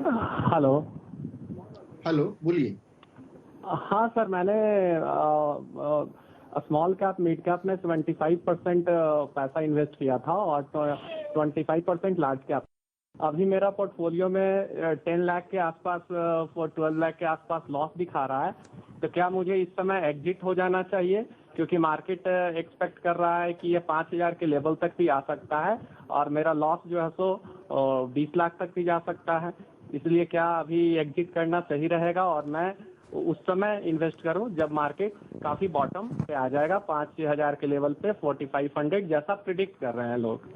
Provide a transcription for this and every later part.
Hello. Hello, बोलिए। हाँ sir, मैंने स्मॉल कैप मिड कैप में 75% पैसा इन्वेस्ट किया था और 25% लार्ज कैप। अभी मेरा पोर्टफोलियो में 10 लाख के आसपास 12 लाख के आसपास लॉस दिखा रहा है। तो क्या मुझे इस समय एग्जिट हो जाना चाहिए, क्योंकि मार्केट एक्सपेक्ट कर रहा है कि ये 5,000 के लेवल तक भी आ सकता है और मेरा लॉस जो है सो 20 लाख तक भी जा सकता है। इसलिए क्या अभी एग्जिट करना सही रहेगा और मैं उस समय इन्वेस्ट करूं जब मार्केट काफ़ी बॉटम पे आ जाएगा 5,000 के लेवल पे 4500 जैसा प्रिडिक्ट कर रहे हैं लोग।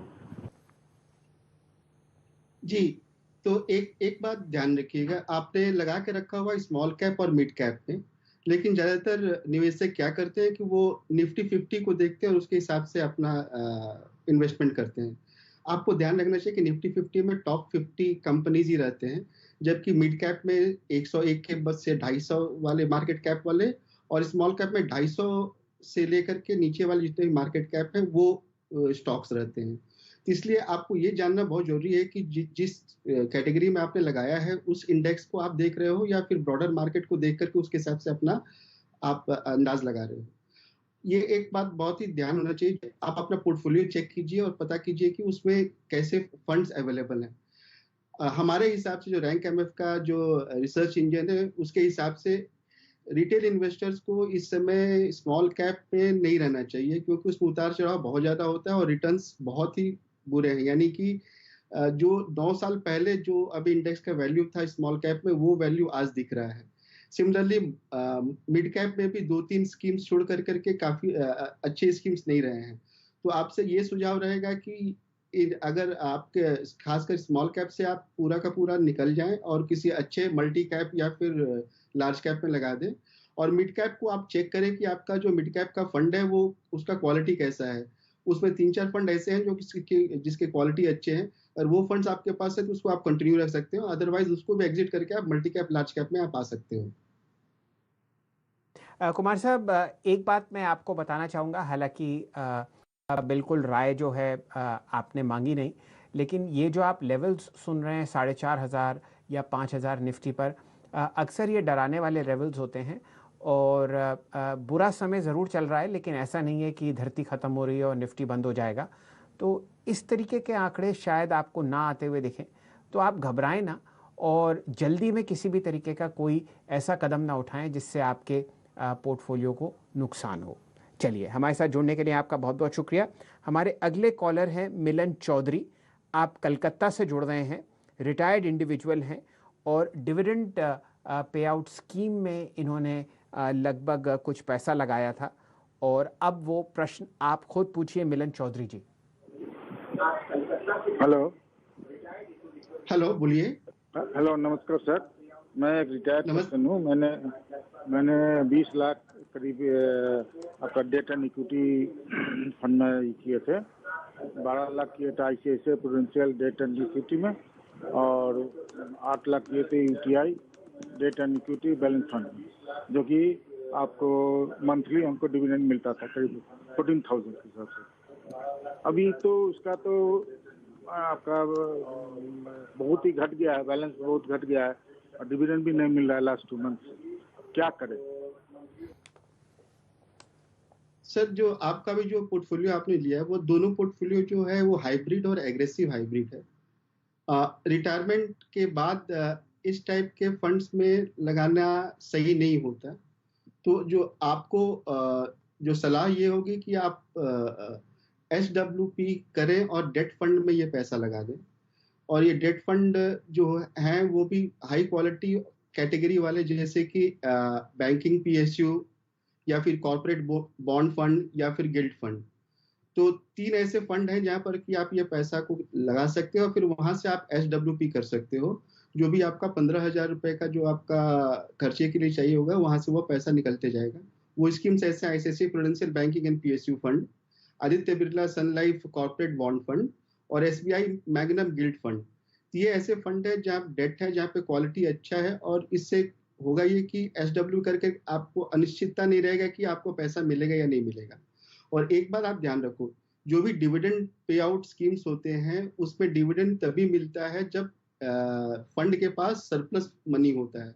जी, तो एक एक बात ध्यान रखिएगा, आपने लगा के रखा हुआ स्मॉल कैप और मिड कैप में, लेकिन ज्यादातर निवेशक क्या करते हैं कि वो निफ्टी 50 को देखते हैं और उसके हिसाब से अपना इन्वेस्टमेंट करते हैं। आपको ध्यान रखना चाहिए कि निफ्टी 50 में टॉप 50 कंपनीज ही रहते हैं, जबकि मिड कैप में 101 के बस से 250 वाले मार्केट कैप वाले, और स्मॉल कैप में 250 से लेकर के नीचे वाले जितने भी मार्केट कैप है वो स्टॉक्स रहते हैं। तो इसलिए आपको ये जानना बहुत जरूरी है कि जिस कैटेगरी में आपने लगाया है उस इंडेक्स को आप देख रहे हो या फिर ब्रॉडर मार्केट को देख करके उसके हिसाब से अपना आप अंदाज लगा रहे हो। ये एक बात बहुत ही ध्यान होना चाहिए, आप अपना पोर्टफोलियो चेक कीजिए और पता कीजिए कि उसमें कैसे फंड्स अवेलेबल हैं। हमारे हिसाब से जो रैंक एमएफ का जो रिसर्च इंजन है उसके हिसाब से रिटेल इन्वेस्टर्स को इस समय स्मॉल कैप में नहीं रहना चाहिए, क्योंकि उसमें उतार चढ़ाव बहुत ज्यादा होता है और रिटर्न्स बहुत ही बुरे हैं। यानी कि जो 9 साल पहले जो अभी इंडेक्स का वैल्यू था स्मॉल कैप में, वो वैल्यू आज दिख रहा है। सिमिलरली मिड कैप में भी 2-3 स्कीम्स छोड़ कर करके काफी अच्छे स्कीम्स नहीं रहे हैं। तो आपसे ये सुझाव रहेगा कि अगर आपके खासकर स्मॉल कैप से आप पूरा का पूरा निकल जाएं और किसी अच्छे मल्टी कैप या फिर लार्ज कैप में लगा दें। और मिड कैप को आप चेक करें कि आपका जो मिड कैप का फंड है वो उसका क्वालिटी कैसा है। उसमें 3-4 फंड ऐसे हैं जो जिसके क्वालिटी अच्छे हैं, और वो फंड्स आपके पास है तो उसको आप कंटिन्यू रख सकते हो, अदरवाइज उसको भी एग्जिट करके आप मल्टी कैप लार्ज कैप में आप आ सकते हो। कुमार साहब, एक बात मैं आपको बताना चाहूँगा, हालांकि बिल्कुल राय जो है आपने मांगी नहीं, लेकिन ये जो आप लेवल्स सुन रहे हैं 4,500 या 5,000 निफ्टी पर, अक्सर ये डराने वाले लेवल्स होते हैं और बुरा समय ज़रूर चल रहा है, लेकिन ऐसा नहीं है कि धरती ख़त्म हो रही है और निफ्टी बंद हो जाएगा। तो इस तरीके के आंकड़े शायद आपको ना आते हुए दिखें, तो आप घबराएं ना और जल्दी में किसी भी तरीके का कोई ऐसा कदम ना उठाएं जिससे आपके पोर्टफोलियो को नुकसान हो। चलिए, हमारे साथ जुड़ने के लिए आपका बहुत बहुत शुक्रिया। हमारे अगले कॉलर हैं मिलन चौधरी। आप कलकत्ता से जुड़ रहे हैं, रिटायर्ड इंडिविजुअल हैं और डिविडेंड पे आउट स्कीम में इन्होंने लगभग कुछ पैसा लगाया था, और अब वो प्रश्न आप खुद पूछिए मिलन चौधरी जी। हेलो। हेलो, बोलिए। हेलो, नमस्कार सर। मैं एक रिटायर्ड पर्सन हूँ। मैंने 20 लाख करीब आपका डेट एंड इक्विटी फंड में किए थे। 12 लाख किए थे ICICI Prudential debt and equity में, और 8 लाख किए थे UTI debt and equity balance fund में, जो कि आपको मंथली हमको डिविडेंड मिलता था करीब 14,000 के हिसाब से। अभी तो उसका तो आपका बहुत ही घट गया है, बैलेंस बहुत घट गया है और डिविडेंड भी नहीं मिल रहा है लास्ट 2 मंथ। क्या करें? सर, जो आपका भी जो पोर्टफोलियो आपने लिया है वो दोनों पोर्टफोलियो जो है वो हाइब्रिड और एग्रेसिव हाइब्रिड है। रिटायरमेंट के बाद इस टाइप के फंड्स में लगाना सही नहीं होता। तो जो आपको जो सलाह ये होगी कि आप SWP करें और डेट फंड में ये पैसा लगा दें। और ये डेट फंड जो हैं वो भी हाई क्वालिटी कैटेगरी वाले, जैसे कि बैंकिंग PSU या फिर कॉर्पोरेट बॉन्ड फंड या फिर गिल्ड फंड। तो 3 ऐसे फंड हैं जहां पर कि आप ये पैसा को लगा सकते हो, फिर वहां से आप SWP कर सकते हो। जो भी आपका 15,000 रुपए का जो आपका खर्चे के लिए चाहिए होगा वहां से वो पैसा निकलते जाएगा। वो स्कीम्स ऐसे ICICI Prudential banking and PSU fund, Aditya Birla sun life corporate bond fund और SBI मैग्नम गिल्ड फंड। ये ऐसे फंड है जहाँ डेट है, जहाँ पे क्वालिटी अच्छा है, और इससे होगा ये कि SW करके आपको अनिश्चितता नहीं रहेगा कि आपको पैसा मिलेगा या नहीं मिलेगा। और एक बात आप ध्यान रखो, जो भी डिविडेंड पे आउट स्कीम्स होते हैं उसमें डिविडेंड तभी मिलता है जब फंड के पास सरप्लस मनी होता है।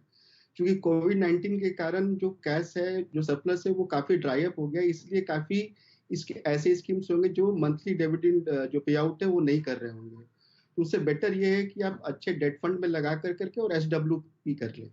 क्योंकि कोविड-19 के कारण जो कैश है, जो सरप्लस है, वो काफ़ी ड्राई अप हो गया, इसलिए काफ़ी इसके ऐसे स्कीम्स होंगे जो मंथली डिविडेंड जो पे आउट है वो नहीं कर रहे होंगे। तो उससे बेटर ये है कि आप अच्छे डेट फंड में लगा करके और एसडब्ल्यूपी कर लें।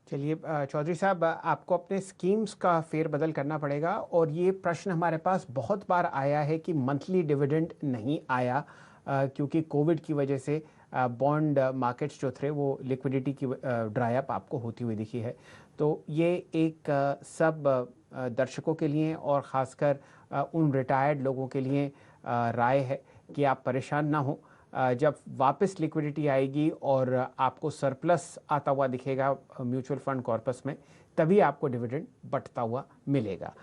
चलिए चौधरी साहब, आपको अपने स्कीम्स का फेरबदल करना पड़ेगा। और ये प्रश्न हमारे पास बहुत बार आया है कि मंथली डिविडेंड नहीं आया क्योंकि कोविड की वजह से बॉन्ड मार्केट्स जो थे वो लिक्विडिटी की ड्राई अप आपको होती हुई दिखी है। तो ये एक सब दर्शकों के लिए और ख़ासकर उन रिटायर्ड लोगों के लिए राय है कि आप परेशान ना हो। जब वापस लिक्विडिटी आएगी और आपको सरप्लस आता हुआ दिखेगा म्यूचुअल फंड कॉर्पस में, तभी आपको डिविडेंड बढ़ता हुआ मिलेगा।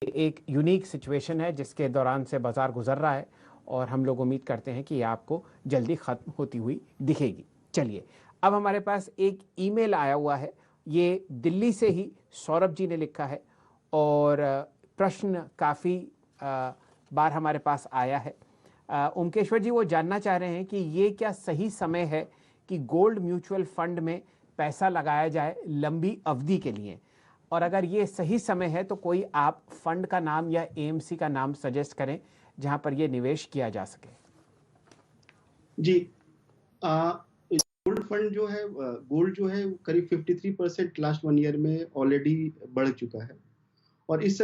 एक यूनिक सिचुएशन है जिसके दौरान से बाजार गुजर रहा है और हम लोग उम्मीद करते हैं कि ये आपको जल्दी ख़त्म होती हुई दिखेगी। चलिए, अब हमारे पास एक ईमेल आया हुआ है, ये दिल्ली से ही सौरभ जी ने लिखा है और प्रश्न काफ़ी बार हमारे पास आया है। ओमकेश्वर जी वो जानना चाह रहे हैं कि ये क्या सही समय है कि गोल्ड म्यूचुअल फंड में पैसा लगाया जाए लंबी अवधि के लिए, और अगर ये सही समय है तो कोई आप फंड का नाम या एएमसी का नाम सजेस्ट करें जहां पर ये निवेश किया जा सके। जी, गोल्ड फंड जो है, गोल्ड जो है करीब 53% लास्ट 1 ईयर में ऑलरेडी बढ़ चुका है और इस